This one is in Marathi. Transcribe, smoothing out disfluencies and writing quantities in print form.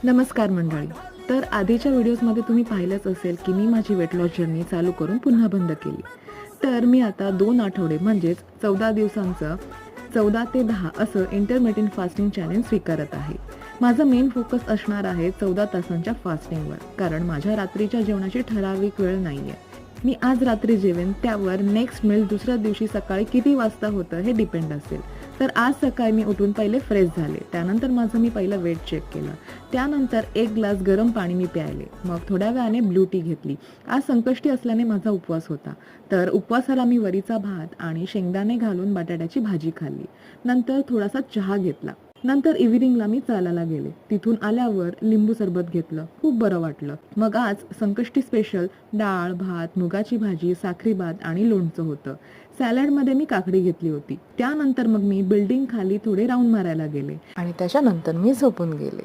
नमस्कार मंडळी. तर आधीच्या व्हिडिओजमध्ये तुम्ही पाहिलंच असेल की मी माझी वेट लॉस जर्नी चालू करून पुन्हा बंद केली. तर मी आता 2 आठवडे म्हणजेच 14 दिवसांचं 14 ते 10 असं इंटरमिटेंट फास्टिंग चॅलेंज स्वीकारत आहे. माझा मेन फोकस असणार आहे 14 तासांच्या फास्टिंगवर, कारण माझ्या रात्रीच्या जेवणाची ठराविक वेळ नाहीये. मी आज रात्री जेवेन त्यावर नेक्स्ट मील दुसऱ्या दिवशी सकाळी किती वाजता होतं हे डिपेंड असेल. तर आज सकाळी मी उठून पहिले फ्रेश झाले, त्यानंतर माझं मी पहिलं वेट चेक केलं, त्यानंतर 1 ग्लास गरम पाणी मी प्यायले, मग थोड्या वेळाने ब्लू टी घेतली. आज संकष्टी असल्याने माझा उपवास होता, तर उपवासाला मी वरीचा भात आणि शेंगदाणे घालून बटाट्याची भाजी खाल्ली. नंतर थोडासा चहा घेतला. नंतर इव्हिनिंगला मी चालायला गेले. तिथून आल्यावर लिंबू सरबत घेतलं, खूप बरं वाटलं. मग आज संकष्टी स्पेशल डाळ, भात, मुगाची भाजी, साखरी भात आणि लोणचं होतं. सॅलडमध्ये मी काकडी घेतली होती. त्यानंतर मग मी बिल्डिंग खाली थोडे राऊंड मारायला गेले आणि त्याच्यानंतर मी झोपून गेले.